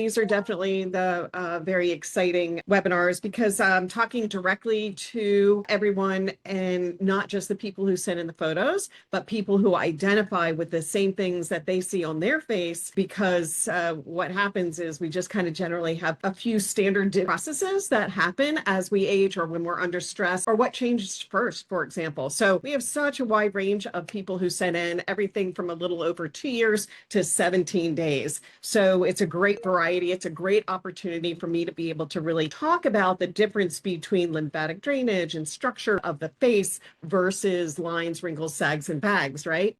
these are definitely the very exciting webinars because I'm talking directly to everyone and not just the people who send in the photos, but people who identify with the same things that they see on their face, because what happens is we just kind of generally have a few standard processes that happen as we age or when we're under stress or what changes first, for example. So we have such a wide range of people who send in everything from a little over 2 years to 17 days. So it's a great variety. It's a great opportunity for me to be able to really talk about the difference between lymphatic drainage and structure of the face versus lines, wrinkles, sags, and bags, right?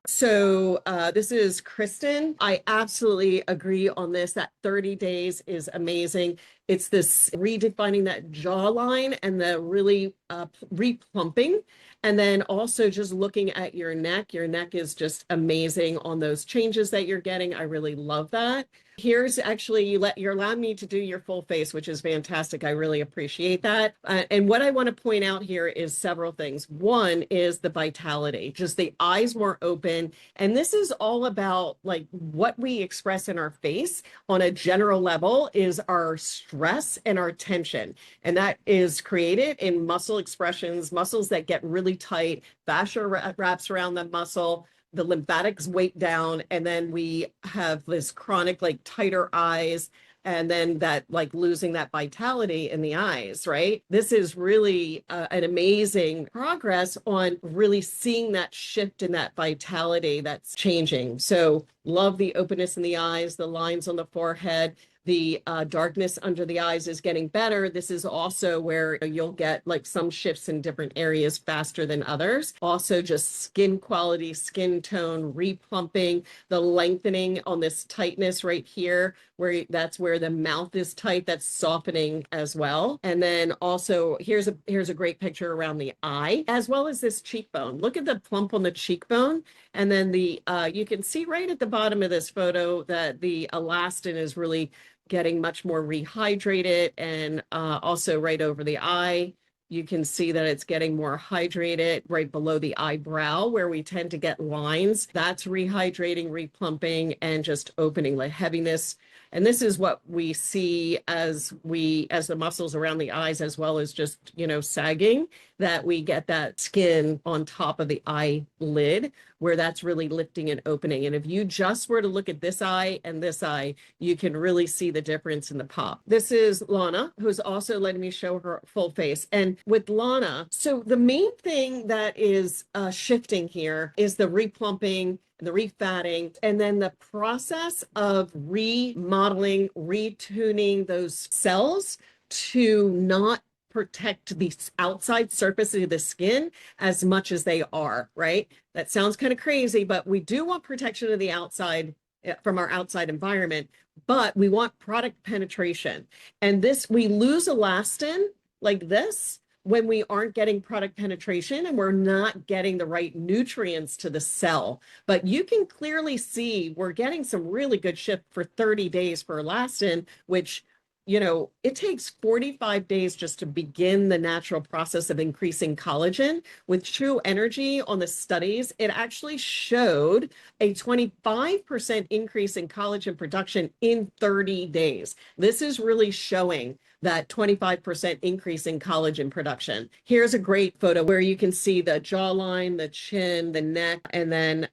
So this is Kristen. I absolutely agree on this. That 30 days is amazing. It's this redefining that jawline and the really replumping. And then also just looking at your neck. Your neck is just amazing on those changes that you're getting. I really love that. Here's actually, you're allowing me to do your full face, which is fantastic. I really appreciate that. And what I want to point out here is several things. One is the vitality, just the eyes more open. And this is all about like what we express in our face on a general level is our stress and our tension. And that is created in muscle expressions, muscles that get really tight, fascia wraps around the muscle, the lymphatics weight down, and then we have this chronic like tighter eyes, and then that like losing that vitality in the eyes, right? This is really an amazing progress on really seeing that shift in that vitality that's changing. So love the openness in the eyes, the lines on the forehead. The darkness under the eyes is getting better. This is also where you'll get like some shifts in different areas faster than others. Also just skin quality, skin tone, replumping, the lengthening on this tightness right here, where that's where the mouth is tight, that's softening as well. And then also here's a great picture around the eye, as well as this cheekbone. Look at the plump on the cheekbone. And then the you can see right at the bottom of this photo that the elastin is really getting much more rehydrated, and also right over the eye. You can see that it's getting more hydrated right below the eyebrow where we tend to get lines. That's rehydrating, replumping, and just opening the heaviness. And this is what we see as the muscles around the eyes, as well as just, sagging, that we get that skin on top of the eyelid where that's really lifting and opening. And if you just were to look at this eye and this eye, you can really see the difference in the pop. This is Lana, who's also letting me show her full face. And with Lana, so the main thing that is shifting here is the replumping, the refatting, and then the process of remodeling, retuning those cells to not protect the outside surface of the skin as much as they are, right? That sounds kind of crazy, but we do want protection of the outside from our outside environment, but we want product penetration. And this, we lose elastin like this when we aren't getting product penetration and we're not getting the right nutrients to the cell. But you can clearly see we're getting some really good shift for 30 days for elastin, which it takes 45 days just to begin the natural process of increasing collagen. With Tru Energy on the studies, it actually showed a 25% increase in collagen production in 30 days. This is really showing that 25% increase in collagen production. Here's a great photo where you can see the jawline, the chin, the neck, and then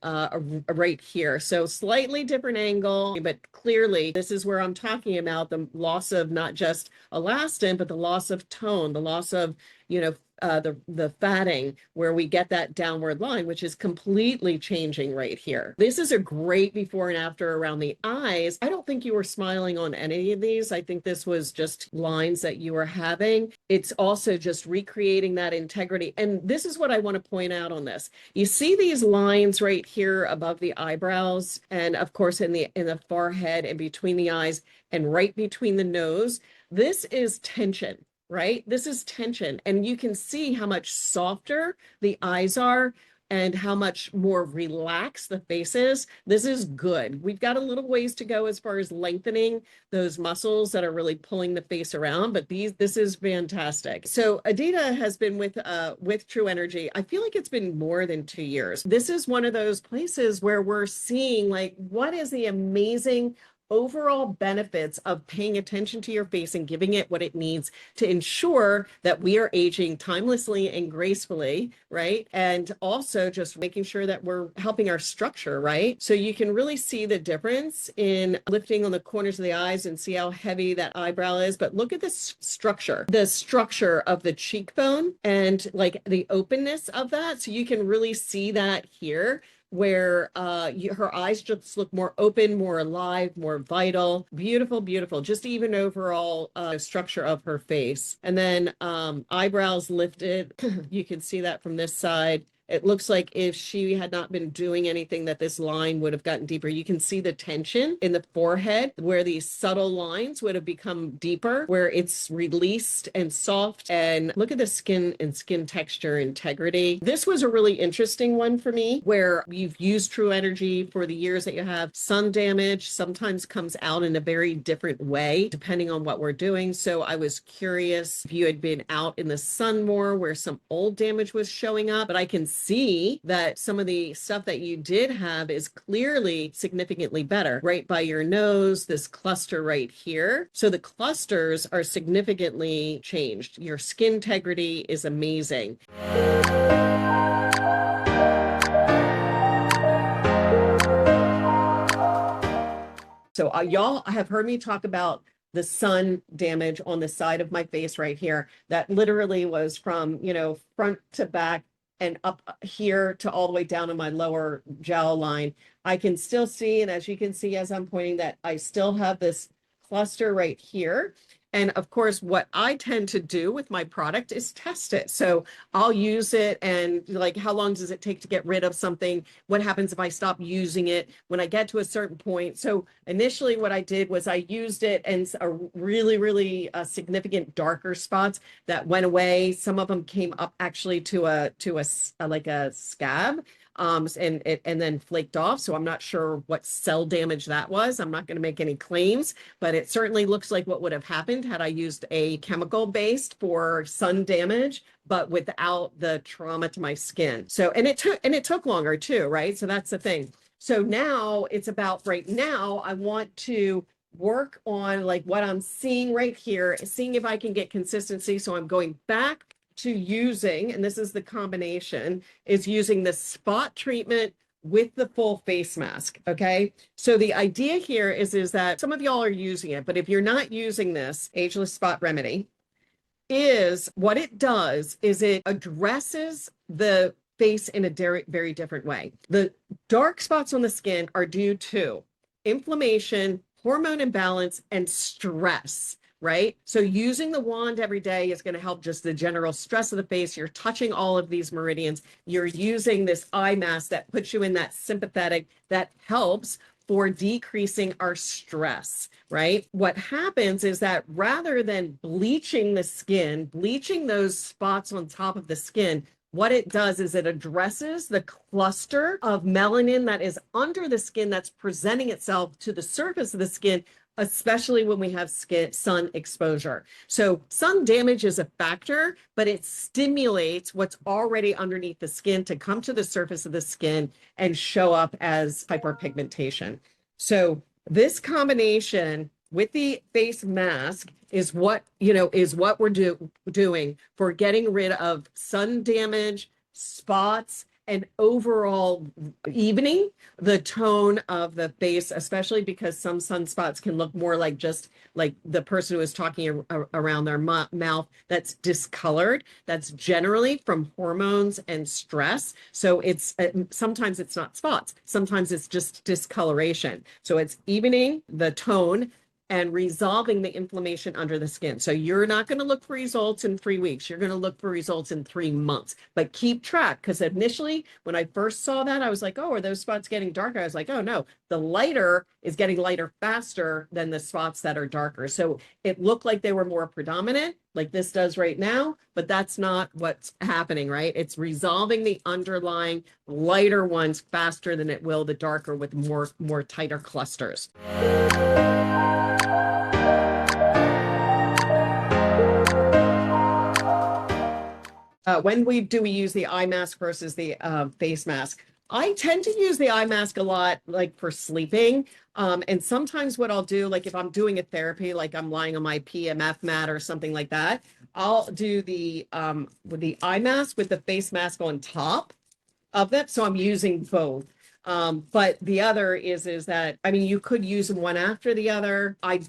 right here. So slightly different angle, but clearly this is where I'm talking about the loss of not just elastin, but the loss of tone, the loss of, the fatting, where we get that downward line, which is completely changing right here. This is a great before and after around the eyes. I don't think you were smiling on any of these. I think this was just lines that you were having. It's also just recreating that integrity. And this is what I want to point out on this. You see these lines right here above the eyebrows, and of course in the forehead and between the eyes and right between the nose. This is tension. Right? This is tension. And you can see how much softer the eyes are and how much more relaxed the face is, this is good. We've got a little ways to go as far as lengthening those muscles that are really pulling the face around, but this is fantastic. So Adita has been with Tru Energy. I feel like it's been more than 2 years. This is one of those places where we're seeing like what is the amazing overall benefits of paying attention to your face and giving it what it needs to ensure that we are aging timelessly and gracefully, right? And also just making sure that we're helping our structure, right? So you can really see the difference in lifting on the corners of the eyes and see how heavy that eyebrow is. But look at this structure, the structure of the cheekbone and like the openness of that. So you can really see that here, where her eyes just look more open, more alive, more vital. Beautiful, beautiful. Just even overall structure of her face. And then eyebrows lifted. You can see that from this side. It looks like if she had not been doing anything that this line would have gotten deeper. You can see the tension in the forehead where these subtle lines would have become deeper, where it's released and soft. And look at the skin and skin texture integrity. This was a really interesting one for me, where you've used Tru Energy for the years that you have. Sun damage sometimes comes out in a very different way, depending on what we're doing. So I was curious if you had been out in the sun more, where some old damage was showing up, but I can see that some of the stuff that you did have is clearly significantly better. Right by your nose, this cluster right here. So the clusters are significantly changed. Your skin integrity is amazing. So y'all have heard me talk about the sun damage on the side of my face right here. That literally was from, front to back and up here to all the way down in my lower jawline. I can still see, and as you can see, as I'm pointing, that I still have this cluster right here. And of course, what I tend to do with my product is test it. So I'll use it and like, how long does it take to get rid of something? What happens if I stop using it when I get to a certain point? So initially what I did was I used it and a really, really significant darker spots that went away. Some of them came up actually to a like a scab. And then flaked off. So I'm not sure what cell damage that was. I'm not going to make any claims, but it certainly looks like what would have happened had I used a chemical based for sun damage, but without the trauma to my skin. So, and it took longer too, right? So that's the thing. So now it's about right now, I want to work on like what I'm seeing right here, seeing if I can get consistency. So I'm going back to using, and this is the combination, is using the spot treatment with the full face mask. Okay. So the idea here is that some of y'all are using it, but if you're not using this ageless spot remedy, is what it does is it addresses the face in a very, very different way. The dark spots on the skin are due to inflammation, hormone imbalance, and stress. Right? So using the wand every day is going to help just the general stress of the face. You're touching all of these meridians. You're using this eye mask that puts you in that sympathetic, that helps for decreasing our stress, right? What happens is that rather than bleaching the skin, bleaching those spots on top of the skin, what it does is it addresses the cluster of melanin that is under the skin that's presenting itself to the surface of the skin, especially when we have sun exposure. So sun damage is a factor, but it stimulates what's already underneath the skin to come to the surface of the skin and show up as hyperpigmentation. So this combination with the face mask is what, we're doing for getting rid of sun damage, spots, and overall evening the tone of the face, especially because some sunspots can look more like just like the person who is talking around their mouth that's discolored. That's generally from hormones and stress. So it's sometimes it's not spots. Sometimes it's just discoloration. So it's evening the tone and resolving the inflammation under the skin. So you're not going to look for results in 3 weeks. You're going to look for results in 3 months, but keep track. Because initially, when I first saw that, I was like, oh, are those spots getting darker? I was like, oh, no, the lighter is getting lighter faster than the spots that are darker. So it looked like they were more predominant, like this does right now, but that's not what's happening, right? It's resolving the underlying lighter ones faster than it will the darker with more tighter clusters. When do we use the eye mask versus the face mask? I tend to use the eye mask a lot, like for sleeping. And sometimes what I'll do, like if I'm doing a therapy, like I'm lying on my PMF mat or something like that, I'll do with the eye mask with the face mask on top of that. So I'm using both. But the other is that, I mean, you could use one after the other. I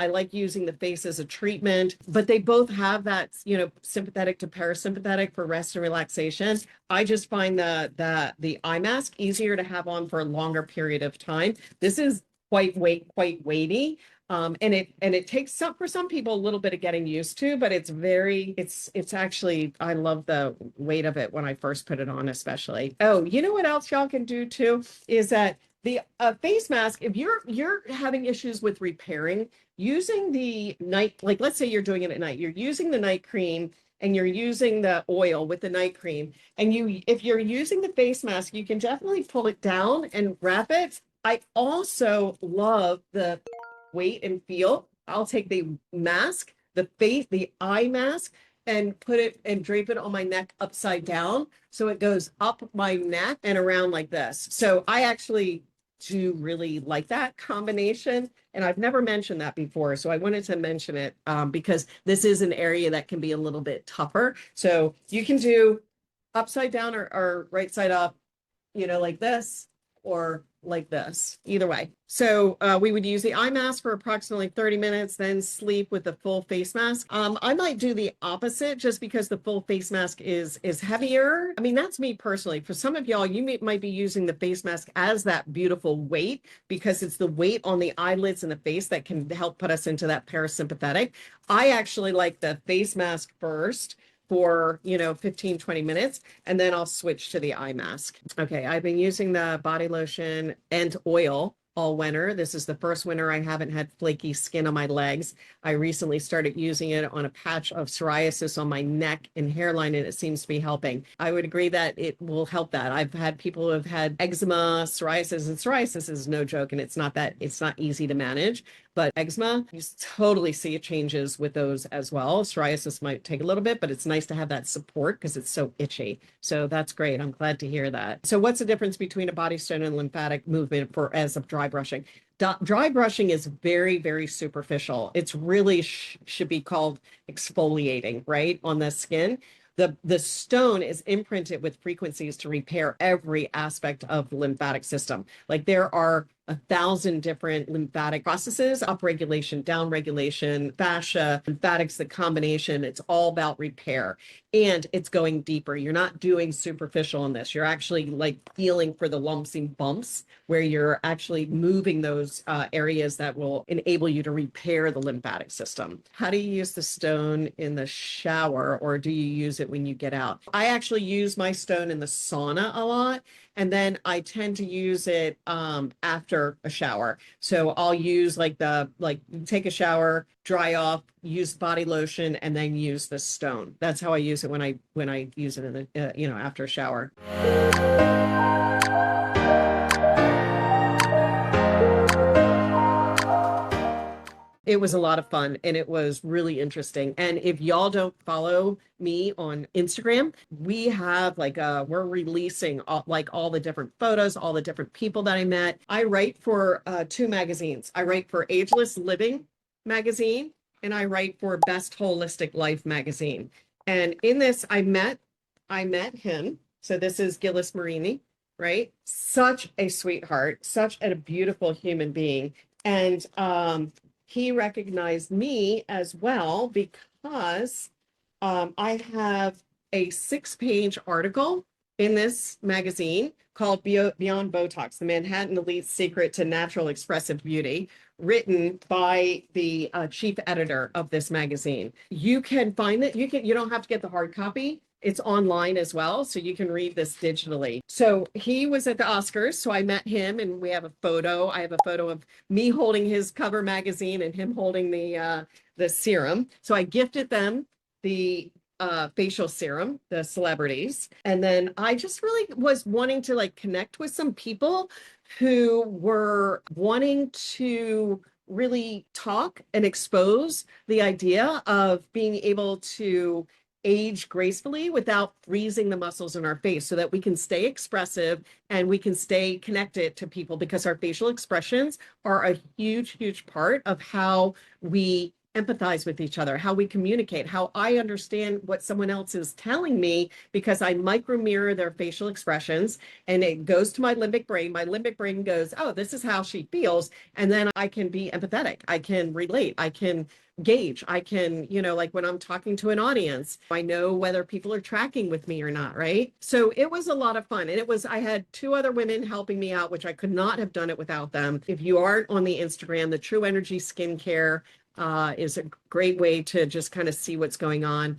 like using the face as a treatment, but they both have that, sympathetic to parasympathetic for rest and relaxation. I just find the eye mask easier to have on for a longer period of time. This is quite weighty. And it takes for some people a little bit of getting used to, but it's actually, I love the weight of it when I first put it on, especially. Oh, you know what else y'all can do too is that the face mask, if you're having issues with repairing, using the night, like let's say you're doing it at night, you're using the night cream and you're using the oil with the night cream, and if you're using the face mask, you can definitely pull it down and wrap it. I also love the weight and feel. I'll take the mask, the eye mask, and put it and drape it on my neck upside down. So it goes up my neck and around like this. So I actually do really like that combination. And I've never mentioned that before. So I wanted to mention it because this is an area that can be a little bit tougher. So you can do upside down or right side up, like this, or like this, either way. So we would use the eye mask for approximately 30 minutes, then sleep with the full face mask. I might do the opposite just because the full face mask is heavier. I mean, that's me personally. For some of y'all, you might be using the face mask as that beautiful weight because it's the weight on the eyelids and the face that can help put us into that parasympathetic. I actually like the face mask first for 15-20 minutes, and then I'll switch to the eye mask. Okay, I've been using the body lotion and oil all winter. This is the first winter I haven't had flaky skin on my legs. I recently started using it on a patch of psoriasis on my neck and hairline, and it seems to be helping. I would agree that it will help that. I've had people who have had eczema, psoriasis, and psoriasis is no joke, and it's not easy to manage. But eczema, you totally see changes with those as well. Psoriasis might take a little bit, but it's nice to have that support because it's so itchy. So that's great. I'm glad to hear that. So what's the difference between a body stone and lymphatic movement as of dry brushing? Dry brushing is very, very superficial. It's really should be called exfoliating, right, on the skin. The stone is imprinted with frequencies to repair every aspect of the lymphatic system. Like there are 1,000 different lymphatic processes, upregulation, downregulation, fascia, lymphatics, the combination. It's all about repair. And it's going deeper. You're not doing superficial in this. You're actually like feeling for the lumps and bumps where you're actually moving those areas that will enable you to repair the lymphatic system. How do you use the stone in the shower, or do you use it when you get out? I actually use my stone in the sauna a lot. And then I tend to use it after a shower. So I'll use take a shower, dry off, use body lotion, and then use the stone. That's how I use it when I use it in the after a shower. It was a lot of fun and it was really interesting. And if y'all don't follow me on Instagram, we have we're releasing all the different photos, all the different people that I met. I write for 2 magazines. I write for Ageless Living magazine and I write for Best Holistic Life magazine. And in this, I met him. So this is Gillis Marini, right? Such a sweetheart, such a beautiful human being. And he recognized me as well because I have a 6-page article in this magazine called Beyond Botox, the Manhattan Elite's Secret to Natural Expressive Beauty, written by the chief editor of this magazine. You can find it. You don't have to get the hard copy. It's online as well, so you can read this digitally. So he was at the Oscars, so I met him, and we have a photo. I have a photo of me holding his cover magazine and him holding the serum. So I gifted them the facial serum, the celebrities. And then I just really was wanting to like connect with some people who were wanting to really talk and expose the idea of being able to age gracefully without freezing the muscles in our face so that we can stay expressive and we can stay connected to people, because our facial expressions are a huge, huge part of how we empathize with each other, how we communicate, how I understand what someone else is telling me, because I micro mirror their facial expressions and it goes to my limbic brain. My limbic brain goes, oh, this is how she feels. And then I can be empathetic. I can relate. I can gauge. I can, like when I'm talking to an audience, I know whether people are tracking with me or not, right? So it was a lot of fun. And I had two other women helping me out, which I could not have done it without them. If you aren't on the Instagram, the Tru Energy Skincare is a great way to just kind of see what's going on.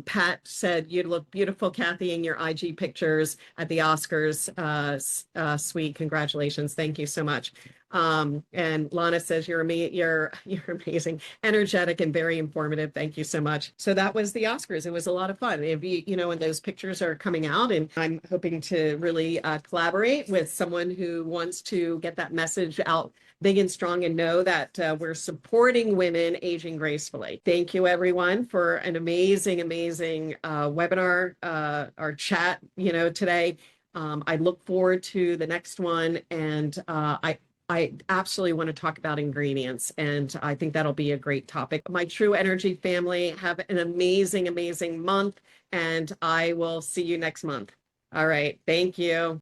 Pat said, you look beautiful, Cathy, in your IG pictures at the Oscars. Sweet, congratulations. Thank you so much. And Lana says, you're amazing, energetic, and very informative. Thank you so much. So that was the Oscars. It was a lot of fun. And those pictures are coming out, and I'm hoping to really collaborate with someone who wants to get that message out big and strong and know that we're supporting women aging gracefully. Thank you, everyone, for an amazing, amazing webinar or chat, today. I look forward to the next one, and I absolutely want to talk about ingredients, and I think that'll be a great topic. My Tru Energy family, have an amazing, amazing month, and I will see you next month. All right. Thank you.